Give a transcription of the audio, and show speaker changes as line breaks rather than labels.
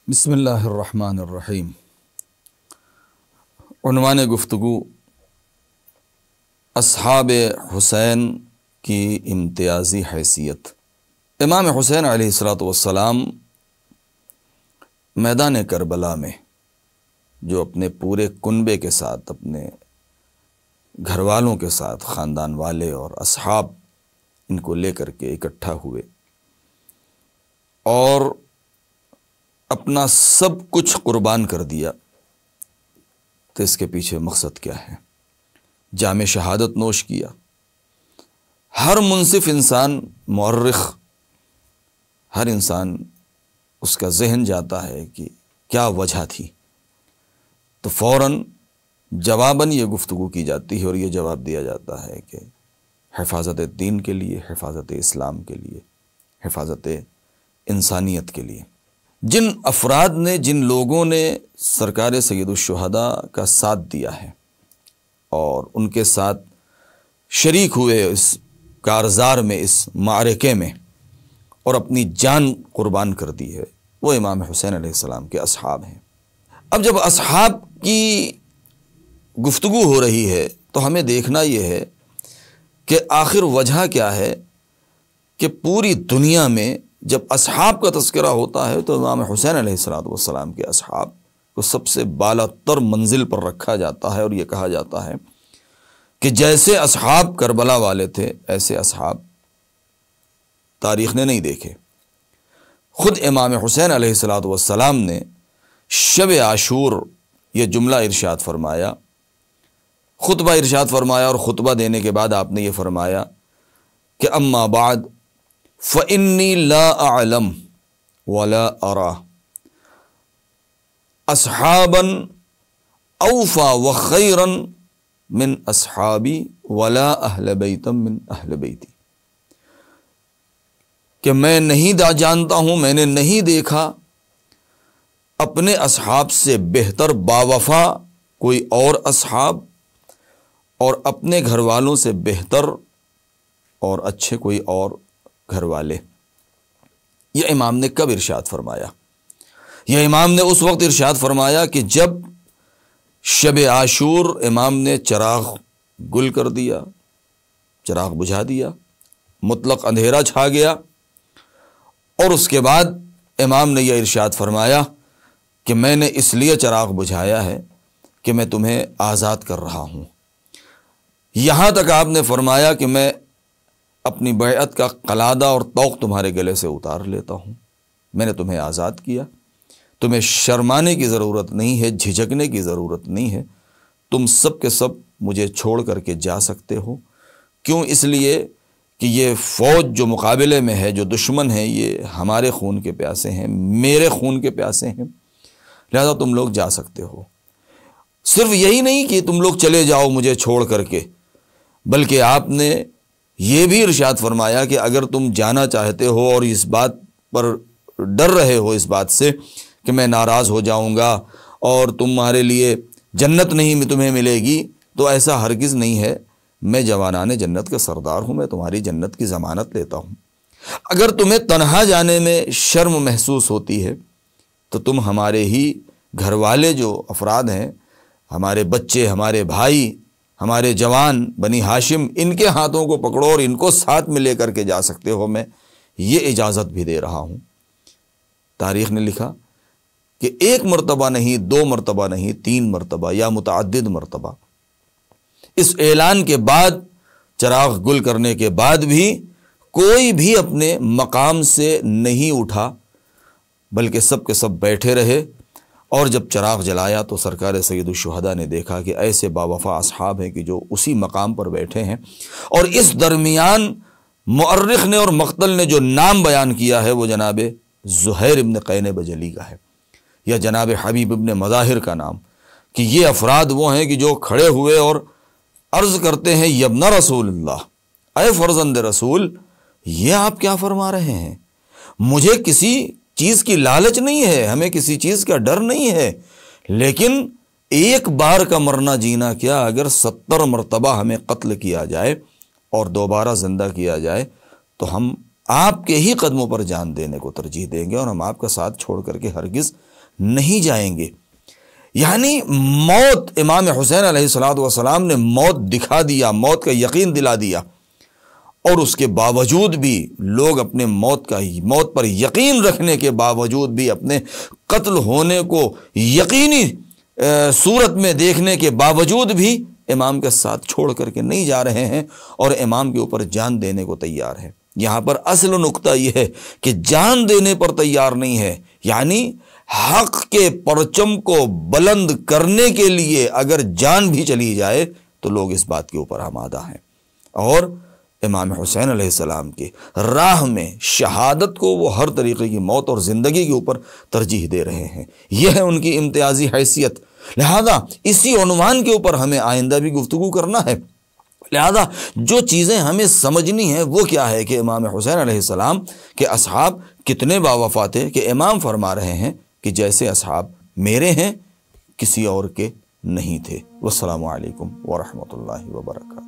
بسم اللہ الرحمن الرحیم۔ عنوان گفتگو اصحاب حسین کی امتیازی حیثیت۔ امام حسین علیہ السلام میدان کربلا میں جو اپنے پورے کنبے کے ساتھ، اپنے گھر والوں کے ساتھ، خاندان والے اور اصحاب ان کو لے کر کے اکٹھا ہوئے اور اپنا سب کچھ قربان کر دیا، تو اس کے پیچھے مقصد کیا ہے؟ جام شہادت نوش کیا۔ ہر منصف انسان، مورخ، ہر انسان اس کا ذہن جاتا ہے کہ کیا وجہ تھی، تو فوراً جواباً یہ گفتگو کی جاتی ہے اور یہ جواب دیا جاتا ہے کہ حفاظت دین کے لیے، حفاظت اسلام کے لیے، حفاظت انسانیت کے لیے۔ جن افراد نے، جن لوگوں نے سرکار سید الشہداء کا ساتھ دیا ہے اور ان کے ساتھ شریک ہوئے اس کارزار میں، اس معرکے میں، اور اپنی جان قربان کر دی ہے، وہ امام حسین علیہ السلام کے اصحاب ہیں۔ اب جب اصحاب کی گفتگو ہو رہی ہے تو ہمیں دیکھنا یہ ہے کہ آخر وجہ کیا ہے کہ پوری دنیا میں جب اصحاب کا تذکرہ ہوتا ہے تو امام حسین علیہ السلام کے اصحاب کو سب سے بالا تر منزل پر رکھا جاتا ہے، اور یہ کہا جاتا ہے کہ جیسے اصحاب کربلا والے تھے ایسے اصحاب تاریخ نے نہیں دیکھے۔ خود امام حسین علیہ السلام نے شب عاشور یہ جملہ ارشاد فرمایا، خطبہ ارشاد فرمایا، اور خطبہ دینے کے بعد آپ نے یہ فرمایا کہ اما بعد فإنی لا اعلم ولا ارى اصحابا اوفى وخيرا من اصحابی ولا اہل بیتا من اہل بیتی، کہ میں نہیں جانتا ہوں، میں نے نہیں دیکھا اپنے اصحاب سے بہتر باوفا کوئی اور اصحاب، اور اپنے گھر والوں سے بہتر اور اچھے کوئی اور گھر والے۔ یہ امام نے کب ارشاد فرمایا؟ یہ امام نے اس وقت ارشاد فرمایا کہ جب شب عاشور امام نے چراغ گل کر دیا، چراغ بجھا دیا، مطلق اندھیرا چھا گیا، اور اس کے بعد امام نے یہ ارشاد فرمایا کہ میں نے اس لیے چراغ بجھایا ہے کہ میں تمہیں آزاد کر رہا ہوں۔ یہاں تک آپ نے فرمایا کہ میں اپنی بیعت کا قلادہ اور طوق تمہارے گلے سے اتار لیتا ہوں، میں نے تمہیں آزاد کیا، تمہیں شرمانے کی ضرورت نہیں ہے، جھجکنے کی ضرورت نہیں ہے، تم سب کے سب مجھے چھوڑ کر کے جا سکتے ہو۔ کیوں؟ اس لیے کہ یہ فوج جو مقابلے میں ہے، جو دشمن ہے، یہ ہمارے خون کے پیاسے ہیں، میرے خون کے پیاسے ہیں، لہذا تم لوگ جا سکتے ہو۔ صرف یہی نہیں کہ تم لوگ چلے جاؤ مجھے چھوڑ کر کے، بلکہ آپ نے یہ بھی ارشاد فرمایا کہ اگر تم جانا چاہتے ہو اور اس بات پر ڈر رہے ہو، اس بات سے کہ میں ناراض ہو جاؤں گا اور تمہارے لیے جنت نہیں تمہیں ملے گی، تو ایسا ہرگز نہیں ہے، میں جوانان جنت کا سردار ہوں، میں تمہاری جنت کی ضمانت لیتا ہوں۔ اگر تمہیں تنہا جانے میں شرم محسوس ہوتی ہے تو تم ہمارے ہی گھر والے جو افراد ہیں، ہمارے بچے، ہمارے بھائی، ہمارے جوان بنی ہاشم، ان کے ہاتھوں کو پکڑو اور ان کو ساتھ میں لے کر کے جا سکتے ہو، میں یہ اجازت بھی دے رہا ہوں۔ تاریخ نے لکھا کہ ایک مرتبہ نہیں، دو مرتبہ نہیں، 3 مرتبہ یا متعدد مرتبہ اس اعلان کے بعد، چراغ گل کرنے کے بعد بھی کوئی بھی اپنے مقام سے نہیں اٹھا، بلکہ سب کے سب بیٹھے رہے، اور جب چراغ جلایا تو سرکار سید الشہداء نے دیکھا کہ ایسے باوفا اصحاب ہیں کہ جو اسی مقام پر بیٹھے ہیں، اور اس درمیان مؤرخ نے اور مقتل نے جو نام بیان کیا ہے وہ جناب زہیر ابن قین بجلی کا ہے، یا جناب حبیب ابن مظاہر کا نام، کہ یہ افراد وہ ہیں کہ جو کھڑے ہوئے اور عرض کرتے ہیں یا ابن رسول اللہ، اے فرزند رسول، یہ آپ کیا فرما رہے ہیں؟ مجھے کسی چیز کی لالچ نہیں ہے، ہمیں کسی چیز کا ڈر نہیں ہے، لیکن ایک بار کا مرنا جینا کیا، اگر 70 مرتبہ ہمیں قتل کیا جائے اور دوبارہ زندہ کیا جائے تو ہم آپ کے ہی قدموں پر جان دینے کو ترجیح دیں گے، اور ہم آپ کا ساتھ چھوڑ کر کے ہرگز نہیں جائیں گے۔ یعنی موت، امام حسین علیہ الصلوۃ والسلام نے موت دکھا دیا، موت کا یقین دلا دیا، اور اس کے باوجود بھی لوگ اپنے موت پر یقین رکھنے کے باوجود بھی، اپنے قتل ہونے کو یقینی صورت میں دیکھنے کے باوجود بھی امام کے ساتھ چھوڑ کر کے نہیں جا رہے ہیں اور امام کے اوپر جان دینے کو تیار ہیں۔ یہاں پر اصل نقطہ یہ ہے کہ جان دینے پر تیار نہیں ہے، یعنی حق کے پرچم کو بلند کرنے کے لیے اگر جان بھی چلی جائے تو لوگ اس بات کے اوپر آمادہ ہیں، اور امام حسین علیہ السلام کی راہ میں شہادت کو وہ ہر طریقے کی موت اور زندگی کے اوپر ترجیح دے رہے ہیں۔ یہ ہے ان کی امتیازی حیثیت۔ لہذا اسی عنوان کے اوپر ہمیں آئندہ بھی گفتگو کرنا ہے۔ لہذا جو چیزیں ہمیں سمجھنی ہیں وہ کیا ہے کہ امام حسین علیہ السلام کے اصحاب کتنے باوفا تھے، کہ امام فرما رہے ہیں کہ جیسے اصحاب میرے ہیں کسی اور کے نہیں تھے۔ والسلام علیکم ورحمۃ اللہ وبرکاتہ۔